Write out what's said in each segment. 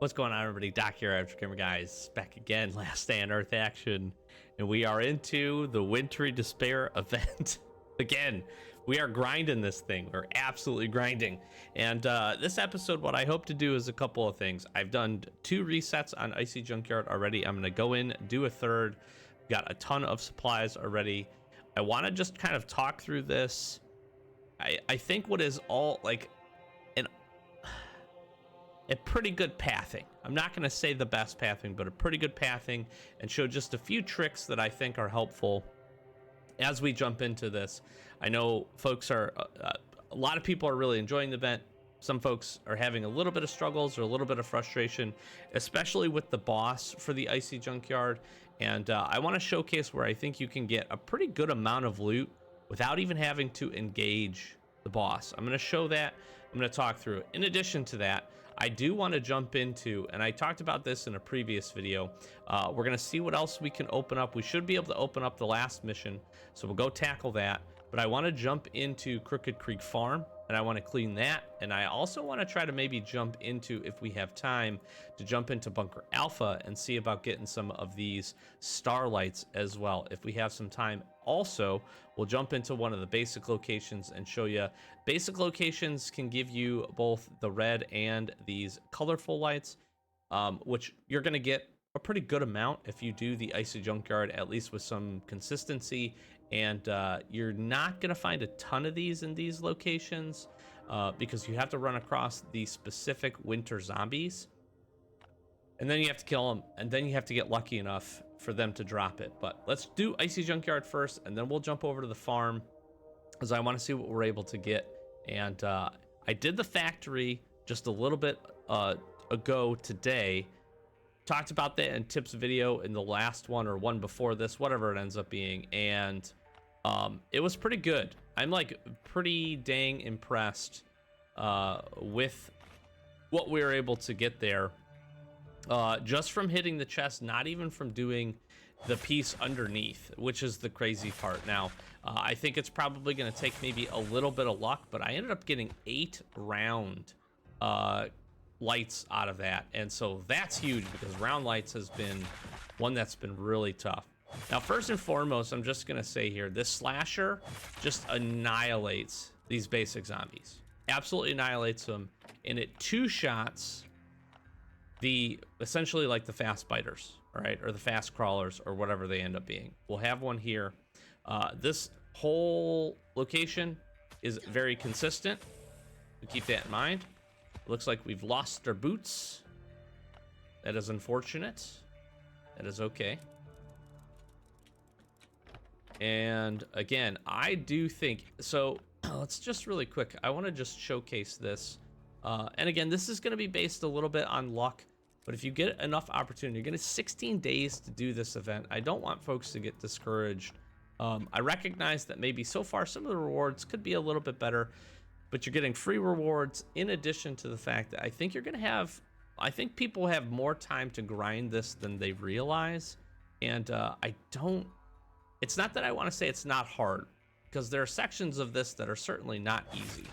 What's going on, everybody? Doc here, After Gamer Guys, back again. Last day on Earth action, and we are into the Wintry Despair event again. We are grinding this thing. We're absolutely grinding. And this episode, what I hope to do is a couple of things. I've done 2 resets on Icy Junkyard already. I'm going to go in, do a third. Got a ton of supplies already. I want to just kind of talk through this. I think what is all like a pretty good pathing. I'm not going to say the best pathing, but a pretty good pathing, and show just a few tricks that I think are helpful as we jump into this. I know folks are, a lot of people are really enjoying the event. Some folks are having a little bit of struggles or a little bit of frustration, especially with the boss for the Icy Junkyard. And I want to showcase where I think you can get a pretty good amount of loot without even having to engage the boss. I'm going to show that. I'm going to talk through it. In addition to that, I do want to jump into, and I talked about this in a previous video, we're going to see what else we can open up. We should be able to open up the last mission, so we'll go tackle that. But I want to jump into Crooked Creek Farm, and I want to clean that. And I also want to try to maybe jump into, if we have time, to jump into Bunker Alpha and see about getting some of these starlights as well, if we have some time. Also, we'll jump into one of the basic locations and show you. Basic locations can give you both the red and these colorful lights, which you're going to get a pretty good amount if you do the Icy Junkyard, at least with some consistency. And you're not going to find a ton of these in these locations because you have to run across the specific winter zombies. And then you have to kill them, and then you have to get lucky enough for them to drop it. But let's do Icy Junkyard first, and then we'll jump over to the farm, because I want to see what we're able to get. And I did the factory just a little bit ago today. Talked about that in Tips video in the last one or one before this, whatever it ends up being. And it was pretty good. I'm like pretty dang impressed with what we were able to get there. Just from hitting the chest, not even from doing the piece underneath, which is the crazy part. Now, I think it's probably going to take maybe a little bit of luck, but I ended up getting 8 round lights out of that. And so that's huge, because round lights has been one that's been really tough. Now, first and foremost, I'm just going to say here, this slasher just annihilates these basic zombies. Absolutely annihilates them. And it 2 shots the essentially like the fast biters, right, or the fast crawlers, or whatever they end up being. We'll have one here. This whole location is very consistent, so keep that in mind. It looks like we've lost our boots. That is unfortunate. That is okay. And again, I do think so. Let's just really quick, I want to just showcase this. And again, this is going to be based a little bit on luck. But if you get enough opportunity, you're going to 16 days to do this event. I don't want folks to get discouraged. I recognize that maybe so far some of the rewards could be a little bit better, but you're getting free rewards in addition to the fact that I think you're going to have, I think people have more time to grind this than they realize. And it's not that I want to say it's not hard, because there are sections of this that are certainly not easy,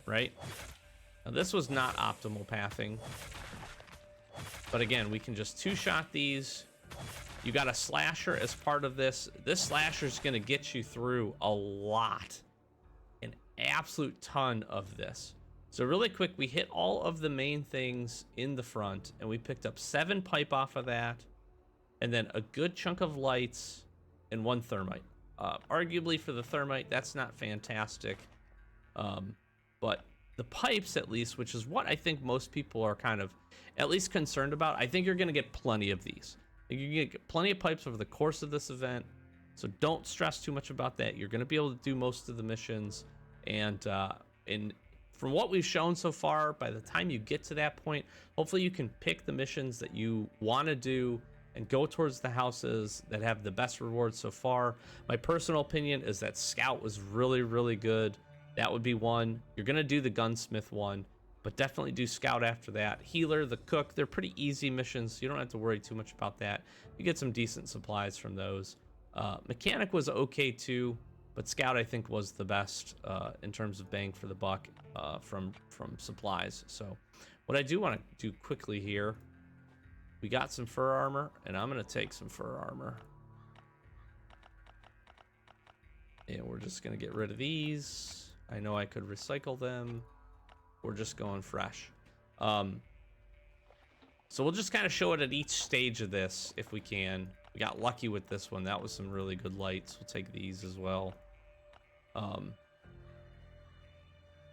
right? Now, this was not optimal pathing. But again, we can just 2-shot these. You got a slasher as part of this. This slasher is going to get you through a lot, an absolute ton of this. So really quick, we hit all of the main things in the front, and we picked up 7 pipe off of that, and then a good chunk of lights and 1 thermite. Arguably for the thermite, that's not fantastic, but the pipes, at least, which is what I think most people are kind of at least concerned about, I think you're going to get plenty of these. You get plenty of pipes over the course of this event, so don't stress too much about that. You're going to be able to do most of the missions, and from what we've shown so far, by the time you get to that point, hopefully you can pick the missions that you want to do and go towards the houses that have the best rewards so far. My personal opinion is that Scout was really, really good. That would be one. You're going to do the Gunsmith one, but definitely do Scout after that. Healer, the Cook, they're pretty easy missions, so you don't have to worry too much about that. You get some decent supplies from those. Mechanic was okay too, but Scout I think was the best in terms of bang for the buck from supplies. So what I do want to do quickly here We got some fur armor, and I'm gonna take some fur armor. And we're just gonna get rid of these. I know I could recycle them. We're just going fresh. So we'll just kind of show it at each stage of this if we can. We got lucky with this one. That was some really good lights. We'll take these as well.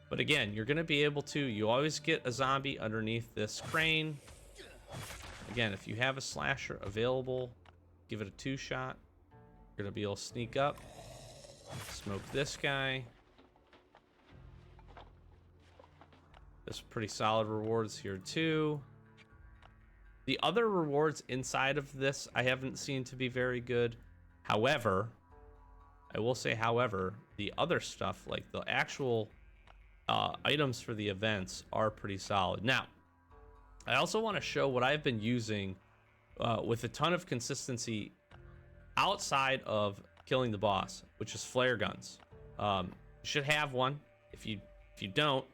But again, you're gonna be able to, you always get a zombie underneath this crane. Again, if you have a slasher available, give it a 2-shot. You're gonna be able to sneak up, smoke this guy. There's pretty solid rewards here too. The other rewards inside of this I haven't seen to be very good. However, I will say, however, the other stuff, like the actual items for the events, are pretty solid. Now, I also want to show what I've been using with a ton of consistency outside of killing the boss, which is flare guns. You should have one. If you don't,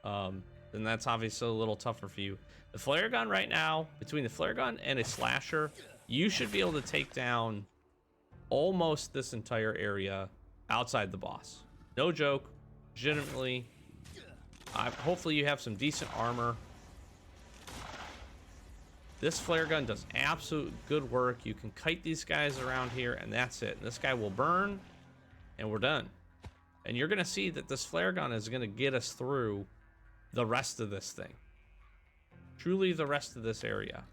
then that's obviously a little tougher for you. The flare gun right now, between the flare gun and a slasher, you should be able to take down almost this entire area outside the boss. No joke, legitimately. Hopefully you have some decent armor. This flare gun does absolute good work. You can kite these guys around here, and that's it. This guy will burn, and we're done. And you're gonna see that this flare gun is gonna get us through the rest of this thing. Truly the rest of this area.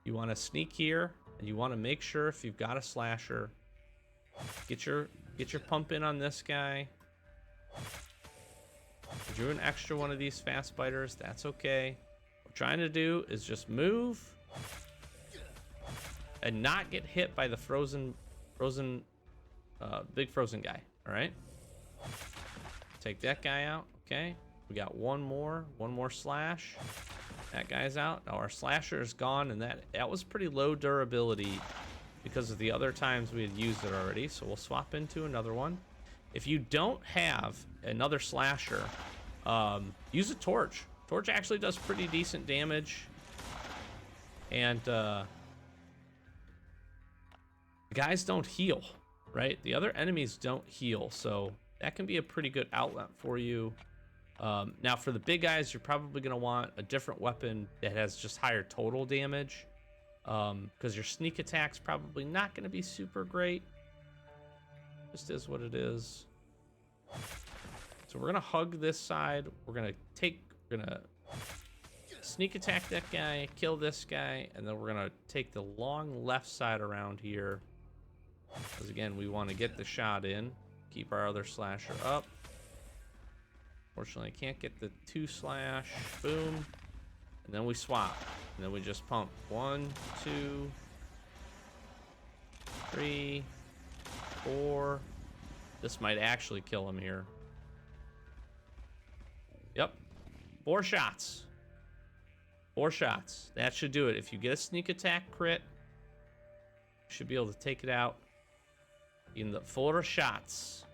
You want to sneak here, and you want to make sure if you've got a slasher, get your pump in on this guy. If you're an extra one of these fast biters, that's okay. What we're trying to do is just move and not get hit by the big frozen guy. All right, take that guy out. Okay, we got one more slash. That guy's out. Now our slasher is gone, and that was pretty low durability because of the other times we had used it already. So we'll swap into another one. If you don't have another slasher, use a torch. Torch actually does pretty decent damage, and the guys don't heal, right? The other enemies don't heal, so that can be a pretty good outlet for you. Now for the big guys, you're probably going to want a different weapon that has just higher total damage, because your sneak attack's probably not going to be super great. Just is what it is. So we're going to hug this side. We're going to sneak attack that guy, kill this guy, and then we're going to take the long left side around here. Because again, we want to get the shot in, keep our other slasher up. Fortunately, I can't get the 2-slash. Boom. And then we swap. And then we just pump. 1, 2, 3, 4. This might actually kill him here. Yep. 4 shots. 4 shots. That should do it. If you get a sneak attack crit, you should be able to take it out in the 4 shots.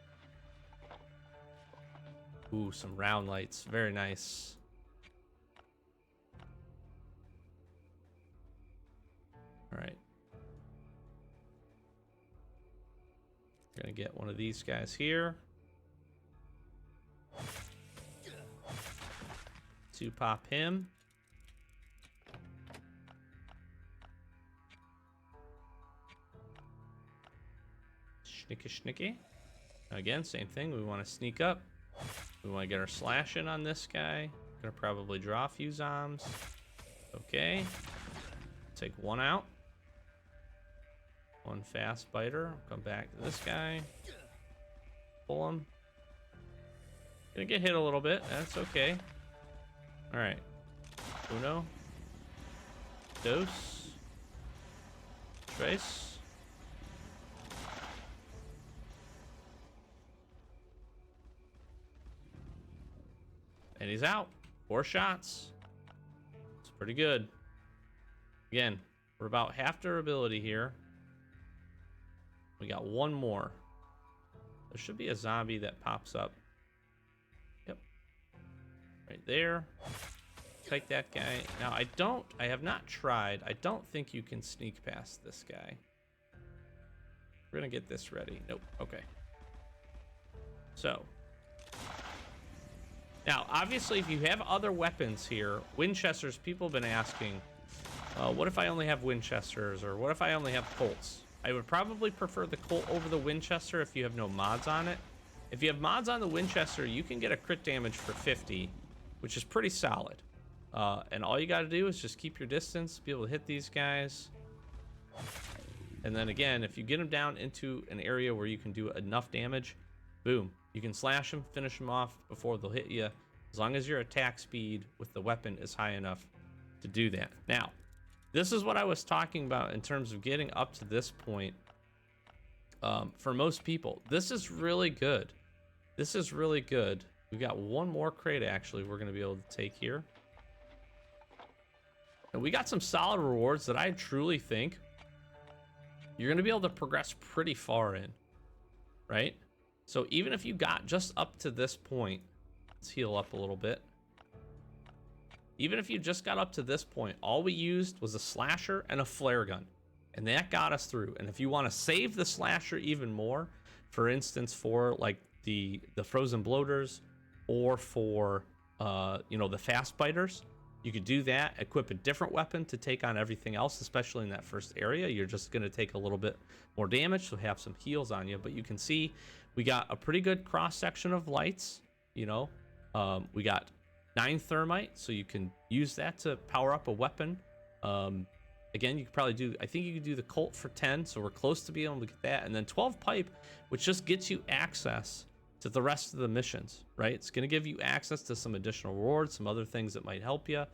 Ooh, some round lights. Very nice. All right. Gonna get one of these guys here. To pop him. Snicky. Again, same thing. We want to sneak up. We want to get our slash in on this guy. Gonna probably draw a few zombs. Okay. Take one out. One fast biter. Come back to this guy. Pull him. Gonna get hit a little bit. That's okay. Alright. Uno. Dos. Tres. And he's out. 4 shots. It's pretty good. Again, we're about half durability here. We got one more. There should be a zombie that pops up. Yep. Right there. fight that guy. Now, I have not tried. I don't think you can sneak past this guy. We're gonna get this ready. Nope, okay. So. Now, obviously, if you have other weapons here, Winchesters, people have been asking, what if I only have Winchesters, or what if I only have Colts? I would probably prefer the Colt over the Winchester if you have no mods on it. If you have mods on the Winchester, you can get a crit damage for 50, which is pretty solid. And all you got to do is just keep your distance, be able to hit these guys. And then again, if you get them down into an area where you can do enough damage, boom, you can slash them, finish them off before they'll hit you, as long as your attack speed with the weapon is high enough to do that. Now, this is what I was talking about in terms of getting up to this point. For most people, this is really good. This is really good. We've got one more crate, actually, we're going to be able to take here. And we got some solid rewards that I truly think you're going to be able to progress pretty far in, right? So even if you got just up to this point, let's heal up a little bit. Even if you just got up to this point, all we used was a slasher and a flare gun. And that got us through. And if you want to save the slasher even more, for instance, for like the frozen bloaters, or for the fast biters, you could do that, equip a different weapon to take on everything else, especially in that first area. You're just going to take a little bit more damage, so have some heals on you. But you can see we got a pretty good cross section of lights. We got 9 thermite, so you can use that to power up a weapon. Again, you could probably do, I think you could do the Colt for 10, so we're close to being able to get that. And then 12 pipe, which just gets you access to the rest of the missions, right? It's going to give you access to some additional rewards, some other things that might help you.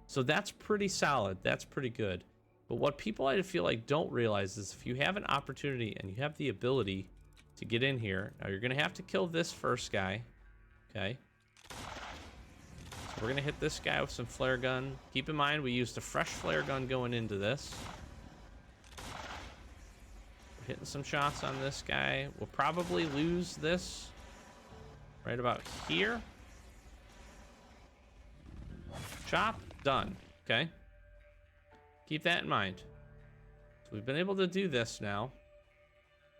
So that's pretty solid. That's pretty good. But what people, I feel like, don't realize is if you have an opportunity and you have the ability to get in here, now you're going to have to kill this first guy, okay? So we're going to hit this guy with some flare gun. Keep in mind, we used a fresh flare gun going into this. We're hitting some shots on this guy. We'll probably lose this right about here. Chop, done. Okay. Keep that in mind. So we've been able to do this now.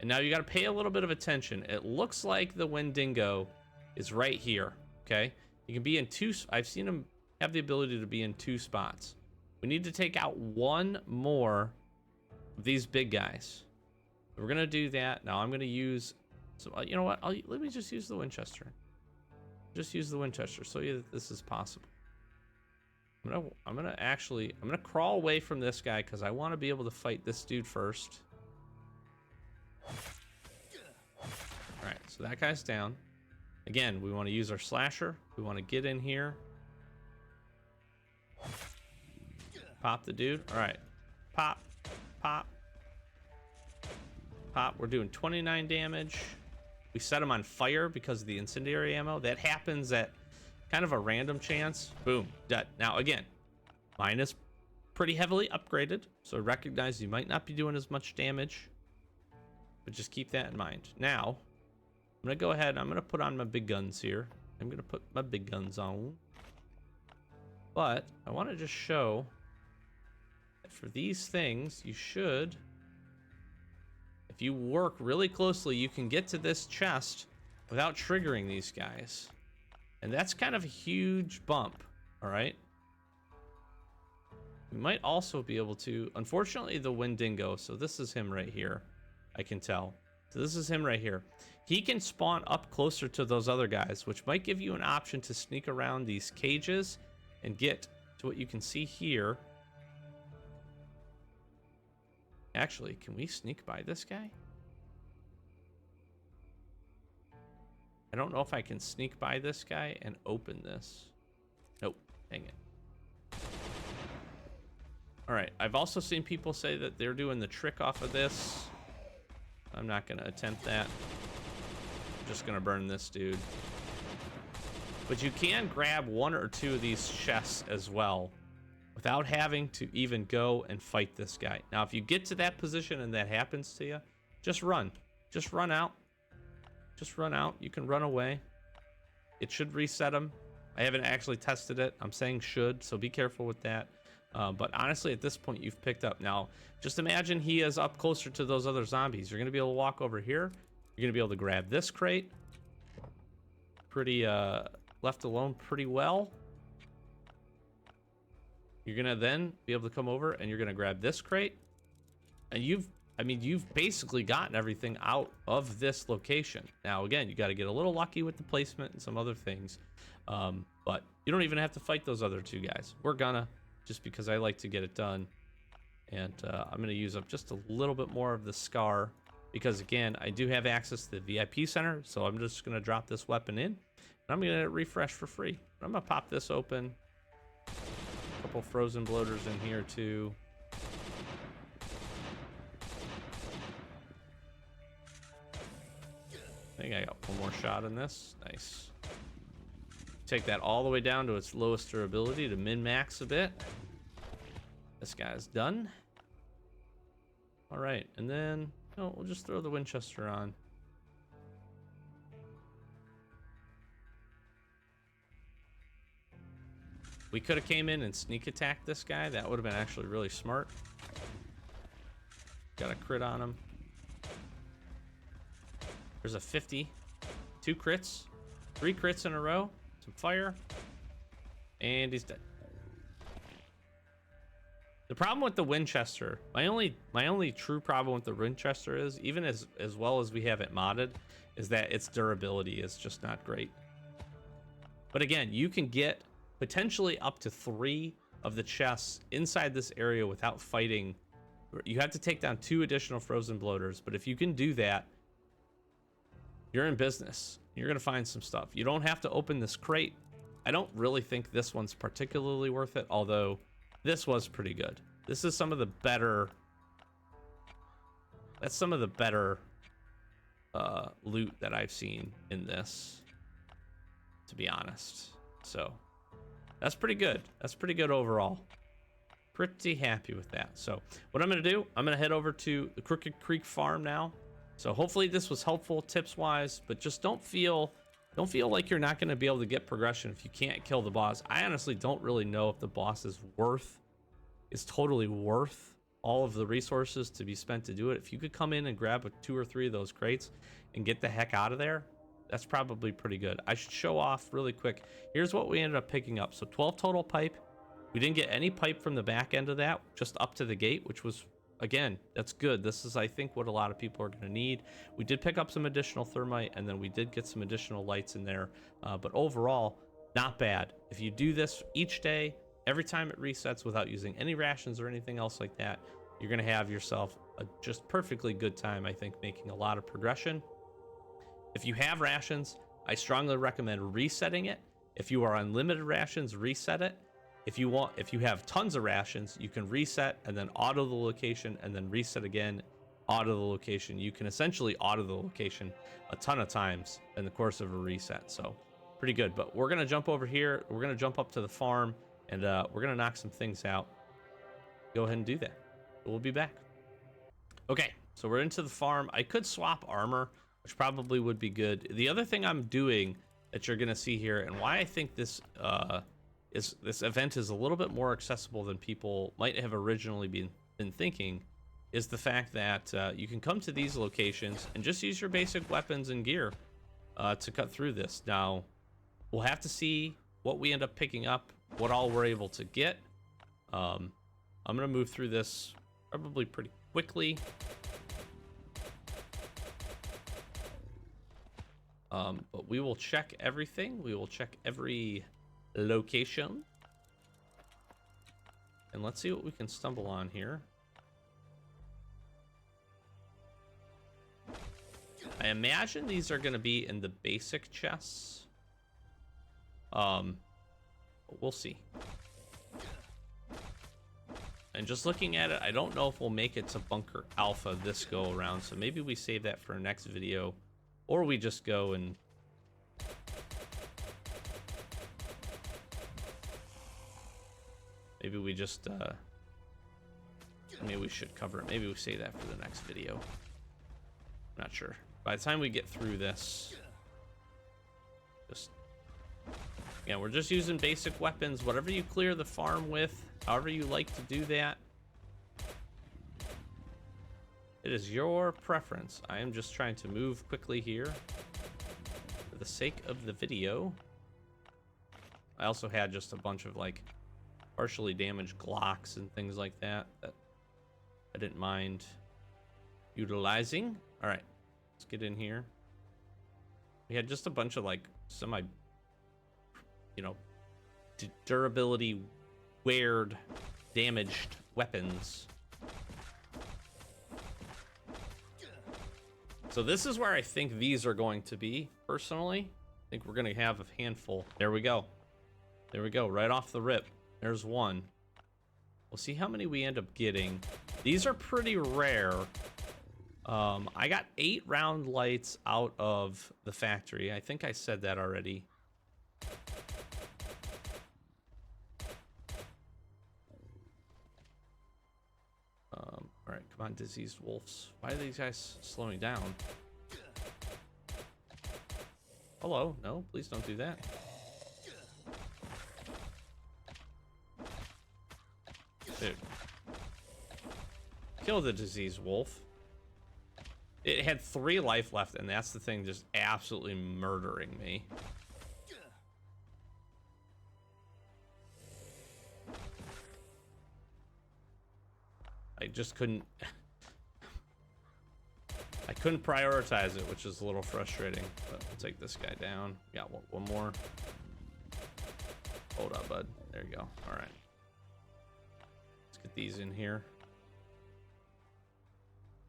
And now you got to pay a little bit of attention. It looks like the Wendigo is right here. Okay. You can be in 2. I've seen him have the ability to be in 2 spots. We need to take out 1 more of these big guys. We're going to do that. Now I'm going to use, so you know what? Let me just use the Winchester. Just use the Winchester so that this is possible. I'm gonna crawl away from this guy because I want to be able to fight this dude first. All right, so that guy's down. Again, we want to use our slasher. We want to get in here. Pop the dude. All right, pop, pop, pop. We're doing 29 damage. We set him on fire because of the incendiary ammo. That happens at kind of a random chance. Boom, dead. Now again, mine is pretty heavily upgraded, so recognize you might not be doing as much damage, but just keep that in mind. Now I'm gonna go ahead, I'm gonna put on my big guns here. I'm gonna put my big guns on, but I want to just show that for these things, you should, if you work really closely, you can get to this chest without triggering these guys. And that's kind of a huge bump, all right? We might also be able to, unfortunately, the Wendigo, so this is him right here, I can tell. So this is him right here. He can spawn up closer to those other guys, which might give you an option to sneak around these cages and get to what you can see here. Actually, can we sneak by this guy? I don't know if I can sneak by this guy and open this. Nope, dang it. All right, I've also seen people say that they're doing the trick off of this. I'm not gonna attempt that. I'm just gonna burn this dude. But you can grab 1 or 2 of these chests as well without having to even go and fight this guy. Now, if you get to that position and that happens to you, just run. Just run out. Just run out. You can run away. It should reset them. I haven't actually tested it. I'm saying should, so be careful with that. But honestly, at this point, you've picked up. Now, just imagine he is up closer to those other zombies. You're going to be able to walk over here. You're going to be able to grab this crate. Pretty, left alone pretty well. You're going to then be able to come over and you're going to grab this crate. And you've basically gotten everything out of this location. Now, again, you got to get a little lucky with the placement and some other things. But you don't even have to fight those other two guys. We're gonna, just because I like to get it done. And I'm gonna use up just a little bit more of the Scar, because again, I do have access to the VIP center. So I'm just gonna drop this weapon in, and I'm gonna refresh for free. I'm gonna pop this open. A couple frozen bloaters in here too. I think I got one more shot in this. Nice. Take that all the way down to its lowest durability to min-max a bit. This guy's done. All right, and then we'll just throw the Winchester on. We could have came in and sneak attacked this guy. That would have been actually really smart. Got a crit on him. There's a 50. 2 crits. 3 crits in a row. Some fire. And he's dead. The problem with the Winchester, my only true problem with the Winchester is, even as well as we have it modded, is that its durability is just not great. But again, you can get potentially up to 3 of the chests inside this area without fighting. You have to take down 2 additional frozen bloaters, but if you can do that, you're in business. You're gonna find some stuff. You don't have to open this crate. I don't really think this one's particularly worth it, although this was pretty good. This is some of the better, that's some of the better loot that I've seen in this, to be honest. So that's pretty good. That's pretty good overall. Pretty happy with that. So what I'm gonna do, I'm gonna head over to the Crooked Creek farm now. So hopefully this was helpful tips wise, but just don't feel like you're not going to be able to get progression if you can't kill the boss. I honestly don't really know if the boss is totally worth all of the resources to be spent to do it. If you could come in and grab 2 or 3 of those crates and get the heck out of there, that's probably pretty good. I should show off really quick. Here's what we ended up picking up. So 12 total pipe. We didn't get any pipe from the back end of that, just up to the gate, which was, again, that's good. This is, I think, what a lot of people are going to need. We did pick up some additional thermite, and then we did get some additional lights in there. But overall, not bad. If you do this each day, every time it resets without using any rations or anything else like that, you're going to have yourself a just perfectly good time, I think, making a lot of progression. If you have rations, I strongly recommend resetting it. If you are on limited rations, reset it. If you have tons of rations, you can reset and then auto the location and then reset again, auto the location. You can essentially auto the location a ton of times in the course of a reset. So pretty good. But we're going to jump over here. We're going to jump up to the farm, and we're going to knock some things out. Go ahead and do that. We'll be back. Okay, so we're into the farm. I could swap armor, which probably would be good. The other thing I'm doing that you're going to see here, and why I think this this event is a little bit more accessible than people might have originally been thinking, is the fact that you can come to these locations and just use your basic weapons and gear to cut through this. Now, we'll have to see what we end up picking up, what all we're able to get. I'm gonna move through this probably pretty quickly. But we will check everything. We will check every location, and let's see what we can stumble on here. I imagine these are going to be in the basic chests. But we'll see. And just looking at it, I don't know if we'll make it to Bunker Alpha this go around, so maybe we save that for our next video, or we just go and maybe we just, maybe we should cover it. Maybe we save that for the next video. I'm not sure. By the time we get through this, just Yeah, we're just using basic weapons. Whatever you clear the farm with, however you like to do that. It is your preference. I am just trying to move quickly here for the sake of the video. I also had just a bunch of like partially damaged Glocks and things like that that I didn't mind utilizing. All right, let's get in here. We had just a bunch of like semi, you know, durability weird damaged weapons. So this is where I think these are going to be, personally. I think we're going to have a handful. There we go. There we go, right off the rip. There's one. We'll see how many we end up getting. These are pretty rare. I got 8 round lights out of the factory. I think I said that already. All right, come on, diseased wolves. Why are these guys slowing down? Hello, no, please don't do that. Dude. Kill the diseased wolf. It had 3 life left, and that's the thing, just absolutely murdering me. I just couldn't... I couldn't prioritize it, which is a little frustrating. But we'll take this guy down. Got one more. Hold up, bud. There you go. All right. Let's get these in here.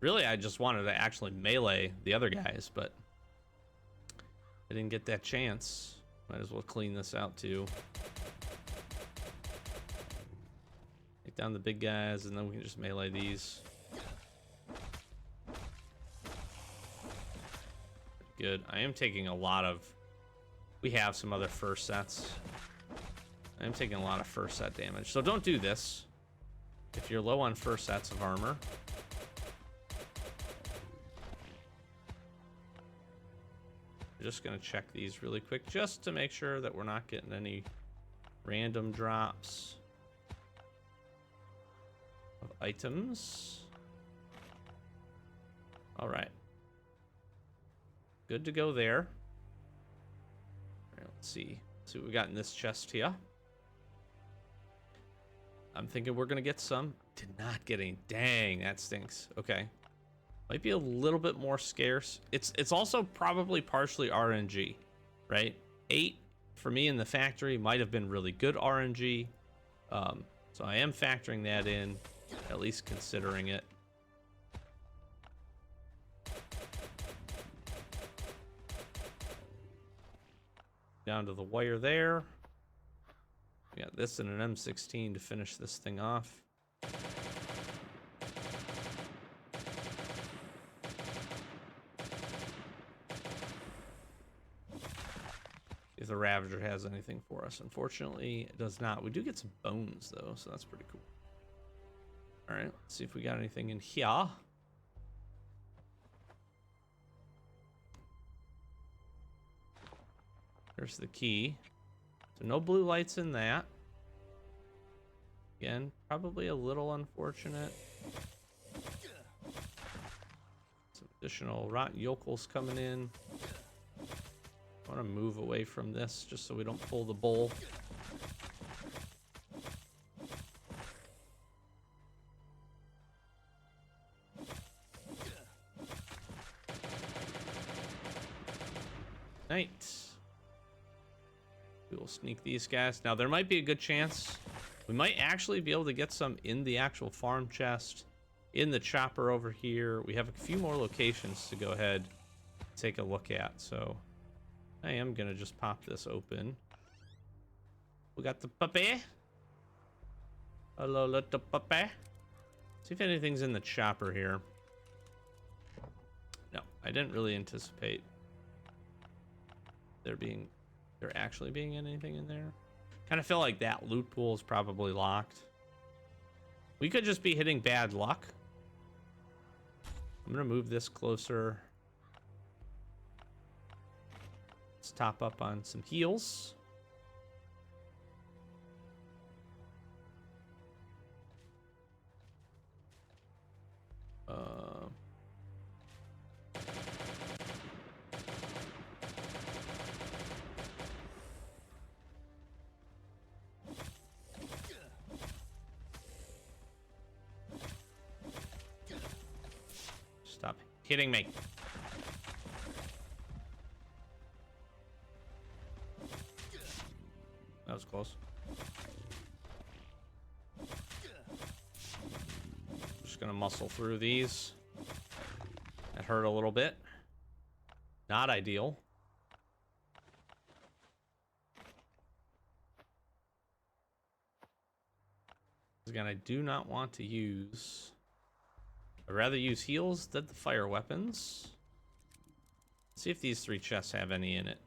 Really, I just wanted to actually melee the other guys, but I didn't get that chance. Might as well clean this out too. Take down the big guys, and then we can just melee these. Good. I am taking a lot of... We have some other first sets. I am taking a lot of first set damage. So don't do this if you're low on first sets of armor. Just gonna check these really quick just to make sure that we're not getting any random drops of items. All right, good to go there. All right, let's see what we got in this chest here. I'm thinking we're gonna get some. Did not get any. Dang, that stinks. Okay. Might be a little bit more scarce. It's also probably partially RNG, right? 8 for me in the factory might have been really good RNG. So I am factoring that in, at least considering it. Down to the wire there. We got this and an M16 to finish this thing off. If the Ravager has anything for us. Unfortunately, it does not. We do get some bones, though, so that's pretty cool. All right, let's see if we got anything in here. There's the key. So no blue lights in that. Again, probably a little unfortunate. Some additional rotten yokels coming in. I want to move away from this just so we don't pull the bowl. Nice. We will sneak these guys. Now, there might be a good chance we might actually be able to get some in the actual farm chest, in the chopper over here. We have a few more locations to go ahead and take a look at, so I am gonna just pop this open. We got the puppy. Hello, little puppy. See if anything's in the chopper here. No, I didn't really anticipate there actually being anything in there. Kind of feel like that loot pool is probably locked. We could just be hitting bad luck. I'm gonna move this closer. Let's top up on some heals. Stop hitting me. That was close. Just gonna muscle through these. That hurt a little bit. Not ideal. Again, I do not want to use... I'd rather use heals than the fire weapons. Let's see if these 3 chests have any in it.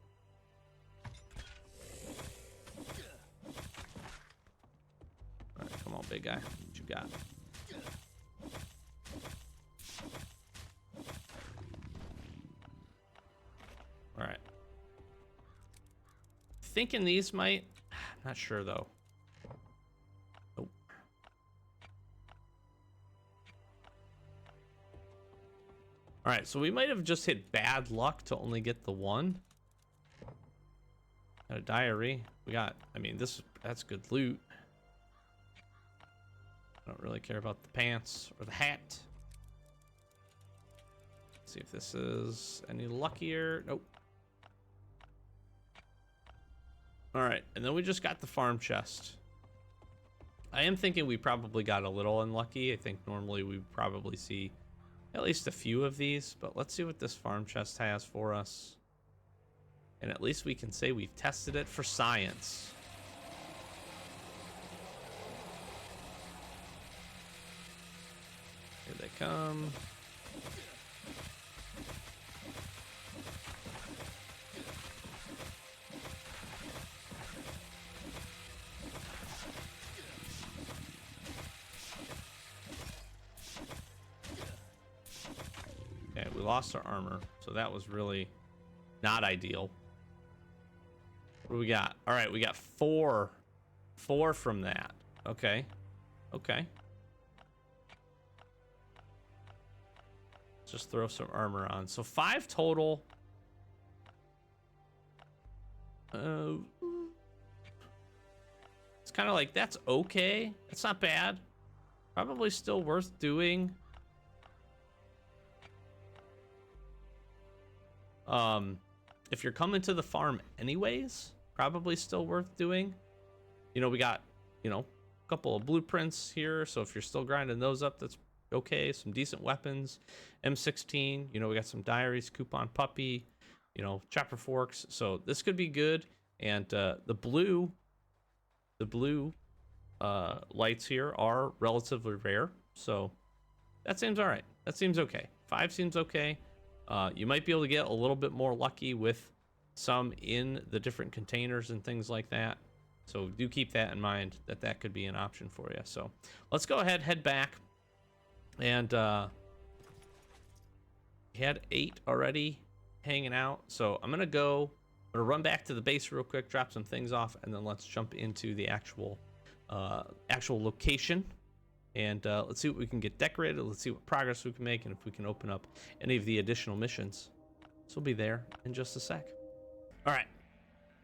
Alright, come on, big guy. What you got? Alright. Thinking these might... Not sure, though. Nope. Alright, so we might have just hit bad luck to only get the 1. Got a diary. We got... I mean, that's good loot. I don't really care about the pants or the hat. Let's see if this is any luckier. Nope. All right, and then we just got the farm chest. I am thinking we probably got a little unlucky. I think normally we probably see at least a few of these, but let's see what this farm chest has for us. And at least we can say we've tested it for science. Here they come. Okay, we lost our armor, so that was really not ideal. What do we got? All right, we got 4 from that. Okay. Okay. Just throw some armor on. So 5 total. It's kind of like, that's okay. It's not bad. Probably still worth doing. If you're coming to the farm anyways, probably still worth doing. You know, we got, you know, a couple of blueprints here. So if you're still grinding those up, that's okay. Some decent weapons. M16, you know, we got some diaries, coupon puppy, you know, chopper forks. So this could be good. And the blue lights here are relatively rare. So that seems all right. That seems okay. 5 seems okay. You might be able to get a little bit more lucky with some in the different containers and things like that. So do keep that in mind, that could be an option for you. So let's go ahead, head back. And he had 8 already hanging out. So I'm gonna run back to the base real quick, drop some things off, and then let's jump into the actual location. And let's see what we can get decorated. Let's see what progress we can make, and if we can open up any of the additional missions. So we'll be there in just a sec. All right,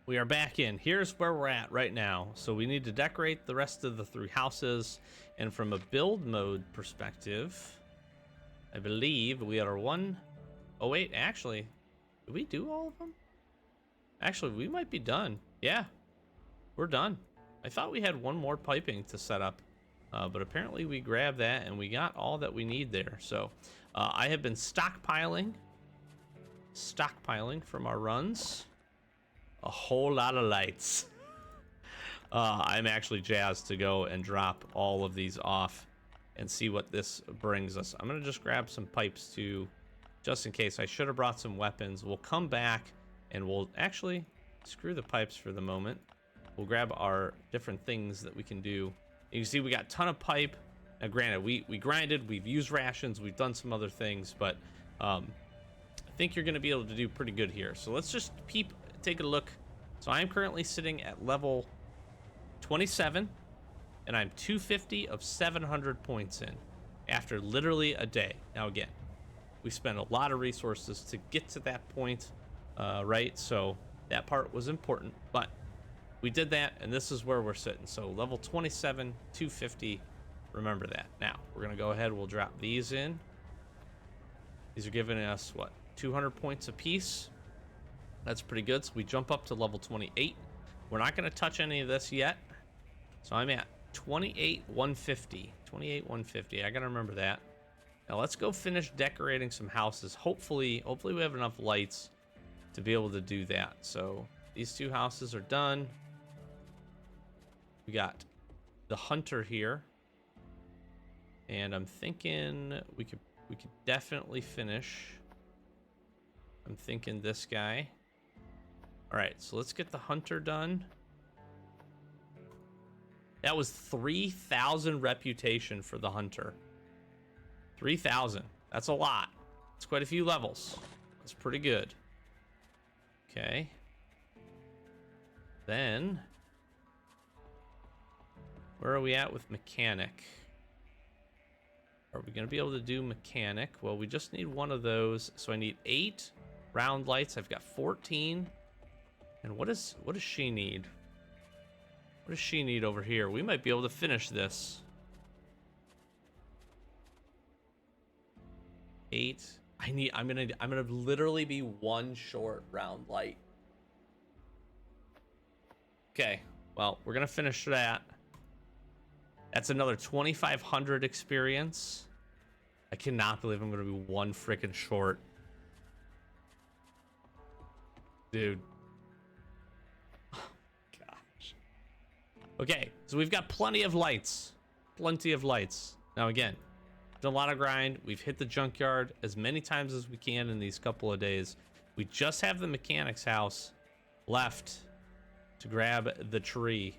we are back in. Here's where we're at right now. So we need to decorate the rest of the 3 houses. And from a build mode perspective, I believe we are one. Oh wait, actually, did we do all of them? Actually, we might be done. Yeah, we're done. I thought we had one more piping to set up. But apparently we grabbed that and we got all that we need there. So I have been stockpiling from our runs. A whole lot of lights. I'm actually jazzed to go and drop all of these off and see what this brings us. I'm gonna just grab some pipes too, just in case. I should have brought some weapons. We'll come back and we'll actually screw the pipes for the moment. We'll grab our different things that we can do. You can see we got a ton of pipe. Now granted, we grinded, we've used rations, we've done some other things, but I think you're gonna be able to do pretty good here. So let's just take a look. So I'm currently sitting at level 27, and I'm 250 of 700 points in after literally a day. Now again, we spent a lot of resources to get to that point, right? So that part was important, but we did that, and this is where we're sitting. So level 27, 250, remember that. Now, we're gonna go ahead, we'll drop these in. These are giving us, what, 200 points apiece? That's pretty good. So we jump up to level 28. We're not going to touch any of this yet. So I'm at 28,150. 28,150. I got to remember that. Now let's go finish decorating some houses. Hopefully we have enough lights to be able to do that. So these two houses are done. We got the hunter here. And I'm thinking we could definitely finish. I'm thinking this guy. All right, so let's get the hunter done. That was 3,000 reputation for the hunter. 3,000. That's a lot. It's quite a few levels. That's pretty good. Okay. Then, where are we at with mechanic? Are we going to be able to do mechanic? Well, we just need one of those. So I need 8 round lights. I've got 14. And what does she need? What does she need over here? We might be able to finish this. 8. I'm gonna literally be 1 short round light. Okay, well, we're gonna finish that. That's another 2,500 experience. I cannot believe I'm gonna be 1 freaking short. Dude. Okay, so we've got plenty of lights. Plenty of lights. Now again, done a lot of grind. We've hit the junkyard as many times as we can in these couple of days. We just have the mechanic's house left to grab the tree.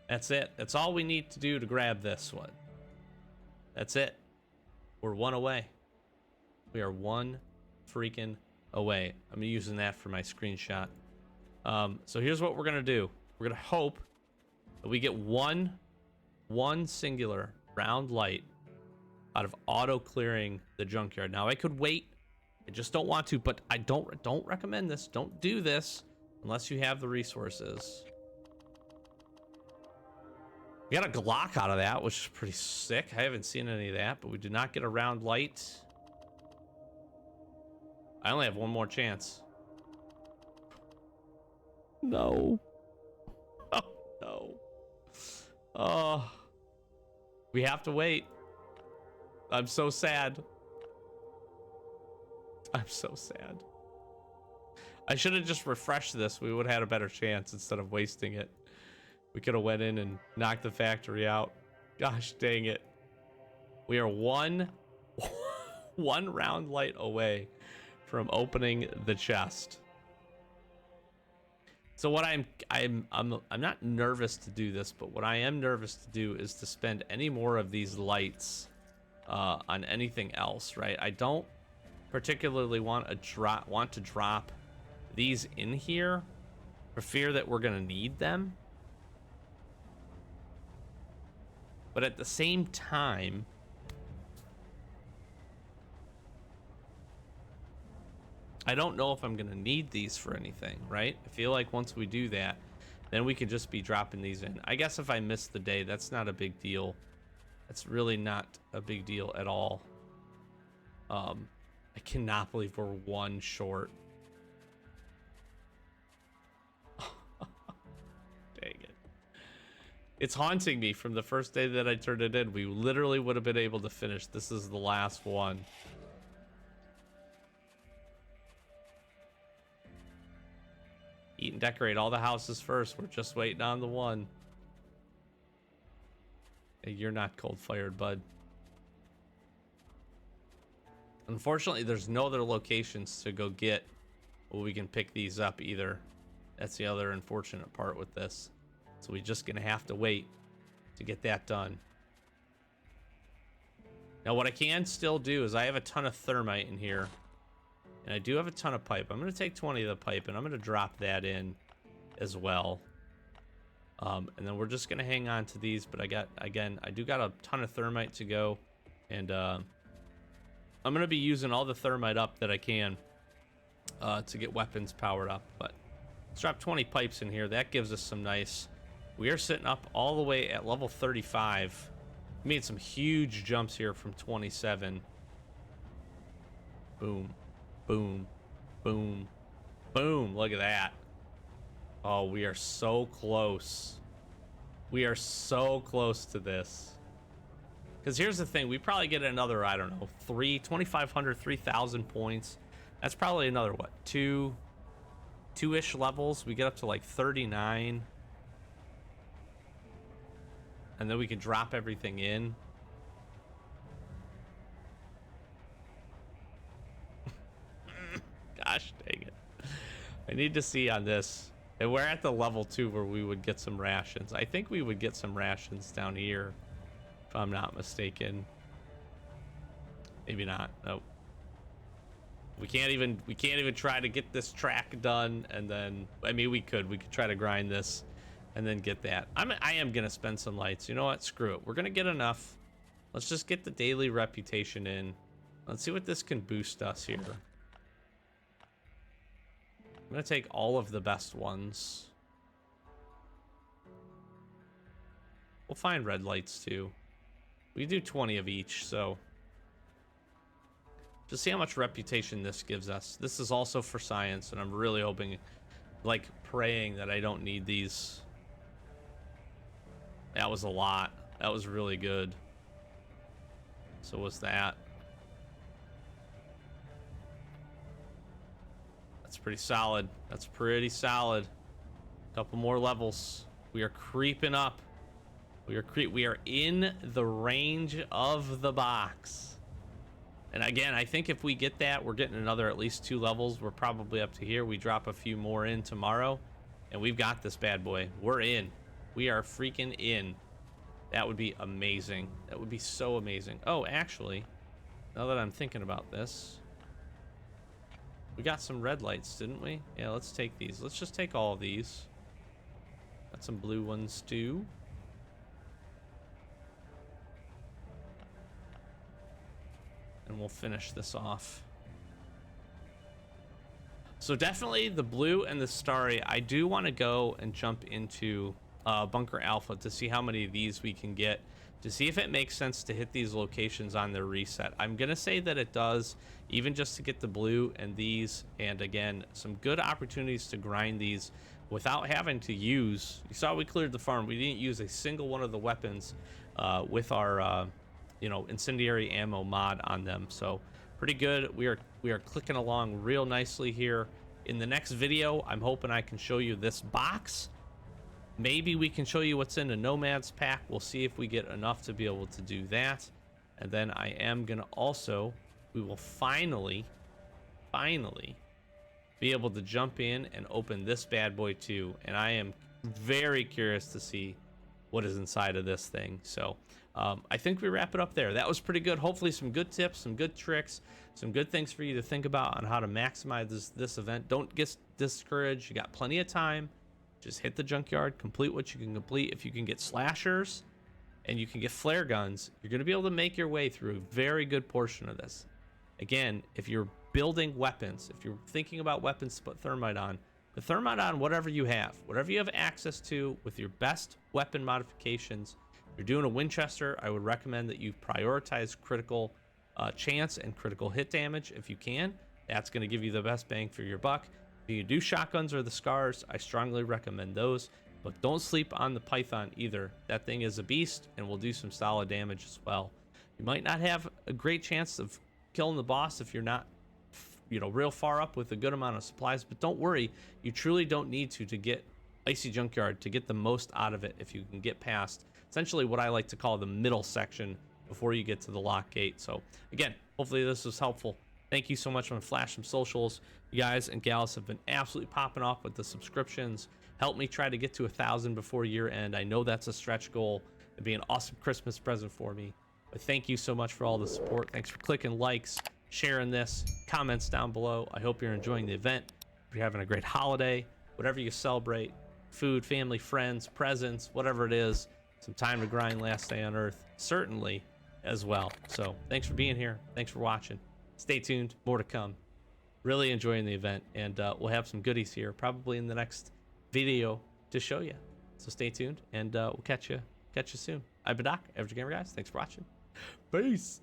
That's it. That's all we need to do to grab this one. That's it. We're 1 away. We are 1 freaking away. I'm using that for my screenshot. So here's what we're gonna do. We're gonna hope that we get one singular round light out of auto clearing the junkyard. Now I could wait. I just don't want to, but I don't recommend this. Don't do this unless you have the resources. We got a Glock out of that, which is pretty sick. I haven't seen any of that, but we did not get a round light. I only have 1 more chance. No. Oh, no. Oh. We have to wait. I'm so sad. I'm so sad. I should have just refreshed this. We would have had a better chance instead of wasting it. We could have went in and knocked the factory out. Gosh dang it. We are one round light away from opening the chest. So what I'm not nervous to do this, but what I am nervous to do is to spend any more of these lights on anything else, right? I don't particularly want to drop these in here for fear that we're gonna need them. But at the same time, I don't know if I'm gonna need these for anything, right? I feel like once we do that, then we can just be dropping these in. I guess if I miss the day, that's not a big deal. That's really not a big deal at all. I cannot believe we're 1 short. Dang it. It's haunting me from the first day that I turned it in. We literally would have been able to finish. This is the last one. Eat and decorate all the houses first. We're just waiting on the one. Hey, you're not cold-fired, bud. Unfortunately, there's no other locations to go get where we can pick these up either. That's the other unfortunate part with this. So we're just gonna have to wait to get that done. Now what I can still do is I have a ton of thermite in here. And I do have a ton of pipe. I'm gonna take 20 of the pipe and I'm gonna drop that in as well. And then we're just gonna hang on to these, but I do got a ton of thermite to go. And I'm gonna be using all the thermite up that I can to get weapons powered up. But let's drop 20 pipes in here. That gives us some nice. We are sitting up all the way at level 35. Made some huge jumps here from 27. Boom, boom, boom, boom. Look at that. Oh, we are so close. We are so close to this. Because here's the thing, we probably get another, I don't know, 2,500, 3,000 points. That's probably another, what, two-ish levels. We get up to like 39. And then we can drop everything in. Gosh dang it. I need to see on this. And we're at the level 2 where we would get some rations. I think we would get some rations down here, if I'm not mistaken. Maybe not. Nope. We can't even try to get this track done, and then I mean we could try to grind this and then get that. I am gonna spend some lights. You know what? Screw it. We're gonna get enough. Let's just get the daily reputation in. Let's see what this can boost us here. I'm gonna take all of the best ones. We'll find red lights too. We do 20 of each, so just see how much reputation this gives us. This is also for science, and I'm really hoping, like praying that I don't need these. That was a lot. That was really good. So what's that? That's pretty solid. That's pretty solid. Couple more levels. We are creeping up. We are in the range of the box. And again, I think if we get that, we're getting another at least 2 levels. We're probably up to here. We drop a few more in tomorrow, and we've got this bad boy. We're in. We are freaking in. That would be amazing. That would be so amazing. Oh, actually, now that I'm thinking about this, we got some red lights, didn't we? Yeah, let's take these. Let's just take all of these. Got some blue ones too. And we'll finish this off. So definitely the blue and the starry. I do want to go and jump into Bunker Alpha to see how many of these we can get, to see if it makes sense to hit these locations on their reset. I'm gonna say that it does, even just to get the blue and these, and again, some good opportunities to grind these without having to use. You saw we cleared the farm. We didn't use a single one of the weapons with our you know, incendiary ammo mod on them. So pretty good. We are clicking along real nicely here. In the next video, I'm hoping I can show you this box. Maybe we can show you what's in the Nomads pack. We'll see if we get enough to be able to do that. And then I am gonna also, we will finally be able to jump in and open this bad boy too. And I am very curious to see what is inside of this thing. So I think we wrap it up there. That was pretty good. Hopefully some good tips, some good tricks, some good things for you to think about on how to maximize this event. Don't get discouraged. You got plenty of time. Just hit the junkyard, complete what you can complete. If you can get slashers and you can get flare guns, you're going to be able to make your way through a very good portion of this. Again, if you're building weapons, if you're thinking about weapons to put thermite on, put thermite on whatever you have access to with your best weapon modifications. If you're doing a Winchester, I would recommend that you prioritize critical chance and critical hit damage if you can. That's going to give you the best bang for your buck. If you do shotguns or the scars, I strongly recommend those, but don't sleep on the Python either. That thing is a beast and will do some solid damage as well. You might not have a great chance of killing the boss if you're not, you know, real far up with a good amount of supplies, but don't worry, you truly don't need to get Icy Junkyard to get the most out of it if you can get past essentially what I like to call the middle section before you get to the lock gate. So again, hopefully this was helpful. Thank you so much. I'm gonna flash some socials. You guys and gals have been absolutely popping off with the subscriptions. Help me try to get to 1,000 before year end. I know that's a stretch goal. It'd be an awesome Christmas present for me. But thank you so much for all the support. Thanks for clicking likes, sharing this, comments down below. I hope you're enjoying the event. If you're having a great holiday, whatever you celebrate, food, family, friends, presents, whatever it is, some time to grind last day on Earth, certainly as well. So thanks for being here. Thanks for watching. Stay tuned, more to come. Really enjoying the event, and we'll have some goodies here probably in the next video to show you. So stay tuned, and we'll catch you catch you soon. I've been Doc, Average Gamer Guys. Thanks for watching. Peace.